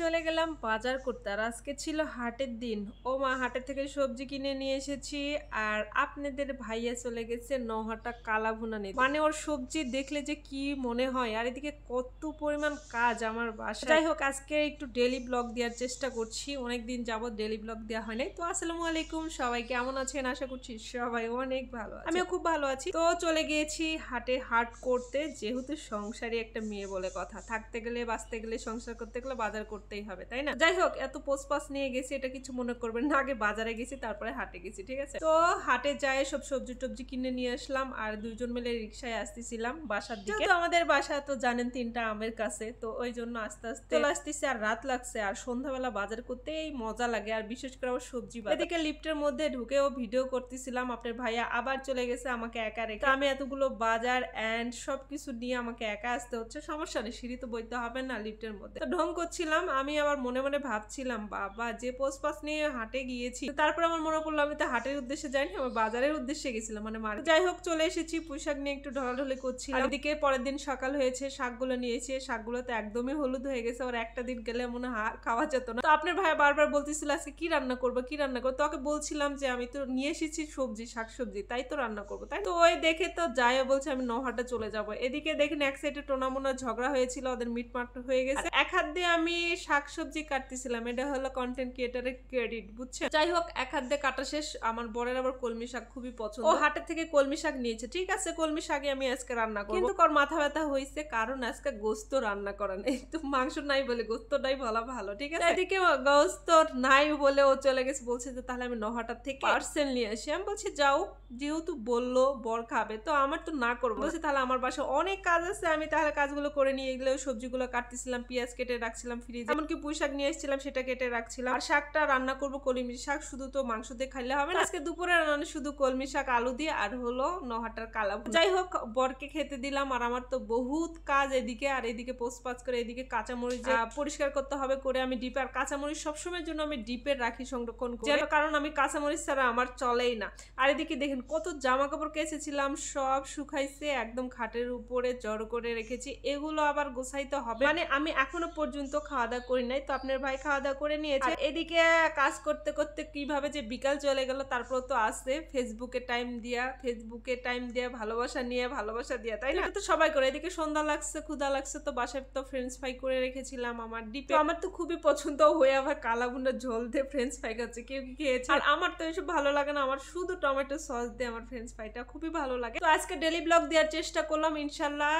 চলে গেলাম বাজার করতে। আর আজকে ছিল হাটের দিন। ও মা! হাটের থেকে সবজি কিনে নিয়ে এসেছি। আর আপনাদের ভাইয়া চলে গেছে নহাটা কালাভুনা নিতে। মানে ওর সবজি দেখলে যে কি মনে হয়। আর এদিকে কত পরিমাণ কাজ আমার বাসায়। যাই হোক, আজকে একটু ডেইলি ব্লগ দেওয়ার চেষ্টা করছি। অনেকদিন যাবত ডেইলি ব্লগ দেওয়া হয় নাই। তো আসসালামু আলাইকুম, সবাই কেমন আছেন? আশা করছি সবাই অনেক ভালো আছে। আমিও খুব ভালো আছি। তো চলে গিয়েছি হাটে হাট করতে, যেহেতু সংসারী একটা মেয়ে বলে কথা। থাকতে গেলে, বাঁচতে গেলে, সংসার করতে গেলে বাজার করতেই হবে, তাই না? যাই হোক, এত পোসপাস নিয়ে গেছি, এটা কিছু মনে করবেন না। আগে বাজারে গেছি, তারপরে হাটে গেছি, ঠিক আছে? তো হাটে যাই সব সবজি টবজি কিনে নিয়ে আসলাম। আর দুইজন মিলে রিক্সায় আসতেছিলাম বাসার দিকে। তো আমাদের বাসা তো জানেন 3টা আমের কাছে, তো ওই জন্য আস্তে আস্তে চলে আসতেছে। আর রাত লাগছে, আর সন্ধ্যাবেলা বাজার করতেই মজা লাগে। আর বিশেষ করে আবার সবজি বাজার। এদিকে লিফটের মধ্যে ঢুকেও ভিডিও করতেছিলাম। আপনার ভাইয়া আবার চলে গেছে আমাকে একা রেখে। আমি এতগুলো বাজার এন্ড সবকিছু নিয়ে আমাকে একা আসতে হচ্ছে। সমস্যা নেই, সিঁড়ি তো বইতে হবে না লিফটের মধ্যে। তো ঢং করছিলাম। আমি আবার মনে মনে ভাবছিলাম, বাবা যে পোস্টপাস নিয়ে হাটে গিয়েছি। তারপর আমার মনে পড়লো আমি তো হাটের উদ্দেশ্যে যাইনি, আমার বাজারের উদ্দেশ্যে গেছিলাম, মানে মার। যাই হোক, চলে এসেছি। পুঁইশাক নিয়ে একটু ঢলাঢলি করছিলাম। এদিকে পরের দিন সকাল হয়েছে, শাকগুলো নিয়েছি। শাকগুলো তো একদমই হলুদ হয়ে গেছে। আর একটা দিন গেলে মনে হয় খাওয়া যেত না। তো আপনার ভাই বারবার বলতেছিল আজকে কি রান্না করবো, কি রান্না করবো। তোকে বলছিলাম যে আমি তো নিয়ে এসেছি সবজি, শাকসবজি, তাই তো রান্না করবো, তাই। তো ওই দেখে তো যাই বলছে আমি নহাটা চলে যাবো। এদিকে দেখেন এক সাইডে টোনামোনা ঝগড়া হয়েছিল, ওদের মিটমাট হয়ে গেছে। এক হাত দিয়ে আমি শাকসবজি কাটতেছিলাম, এটা হলো কন্টেন্ট ক্রিয়েটারের ক্রেডিট, বুঝছেন? যাই হোক, এক হাত দিয়ে কাটা শেষ। আমার বরের আবার কলমি শাক খুবই পছন্দ, ও হাটের থেকে কলমি শাক নিয়েছে। ঠিক আছে, কলমি শাকই আমি আজকে রান্না করবো। কিন্তু ওর মাথা ব্যথা হয়েছে, কারণ আজকে গোস্ত রান্না করা নেই। তো মাংস নাই বলে গোস্তটাই বলা ভালো, ঠিক আছে? এদিকে গোস্ত নাই বলে ও চলে গেছে, বলছে যে তাহলে আমি নহাটার থেকে পার্সেল নিয়ে আসি। আমি বলছি যাও, যেহেতু বললো বর খাবে, তো আমার তো না করবো। বলছে তাহলে আমার বাসায় অনেক কাজ আছে, আমি তাহলে কাজগুলো করে নিয়ে এগুলো সবজিগুলো কাটতেছিলাম, পেঁয়াজ কেটে রাখছিলাম ফ্রিজে, এমনকি পুঁই শাক নিয়ে এসেছিলাম, সেটা কেটে রাখছিলাম। আর শাকটা রান্না করবো কলমি শাক, শুধু তো মাংস দিয়ে খাইলে হবে না। আজকে দুপুরে রান্না শুধু কলমি শাক, আলু দিয়ে, আর হলো নহাটার কালাভুনা। যাই হোক, বরকে খেতে দিলাম। আর আমার তো বহুত কাজ এদিকে, আর এদিকে পোস্টপাস করে, এদিকে কাঁচামরিচ পরিষ্কার করতে হবে করে আমি ডিপে। আর কাঁচামরিচ সবসময়ের জন্য আমি ডিপে রাখি সংরক্ষণ করে, কারণ আমি কাঁচামরিচ ছাড়া আমার চলেই না। আর এদিকে দেখেন কত জামা কাপড় কেচেছিলাম, সব শুকাইছে, একদম খাটের উপরে জড়ো করে রেখেছি। এগুলো আবার গোছাইতে হবে। মানে আমি এখনো পর্যন্ত খাওয়া দাওয়া করি নাই, তো আপনার ভাই খাওয়া দাওয়া করে নিয়েছে। আর এদিকে কাজ করতে করতে কিভাবে যে বিকাল চলে গেল। তারপর তো আসছে ফেসবুকে টাইম দিয়া ভালোবাসা নিয়ে, ভালোবাসা দিয়া, তাই না? তো সবাই করে। এদিকে সন্ধ্যা লাগছে, ক্ষুধা লাগছে, তো বাসায় তো ফ্রেঞ্চ ফ্রাই করে রেখেছিলাম আমার ডিপে। আমার তো খুবই পছন্দ হয়ে, আবার কালাভুনার ঝোল দিয়ে ফ্রেঞ্চ ফ্রাই খাচ্ছে। কেউ কি খেয়েছে? আর আমার তো এসব ভালো লাগে না, আমার শুধু টমেটো সস দিয়ে আমার ফ্রেঞ্চ ফ্রাইটা খুবই ভালো লাগে। তো আজকে ডেইলি ব্লগ দেওয়ার চেষ্টা করলাম, ইনশাল্লাহ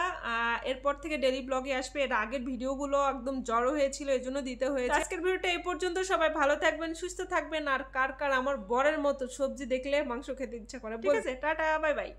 এরপর থেকে ডেইলি ব্লগে আসবে। এর আগের ভিডিওগুলো একদম জড়ো হয়েছিল, এই জন্য দিতে হয়েছে। আজকের ভিডিওটা এই পর্যন্ত। সবাই ভালো থাকবেন, সুস্থ থাকবেন। আর কার কার আমার বরের মতো সবজি দেখলে মাংস খেতে ইচ্ছা করে, ঠিক আছে? Tata, bye bye.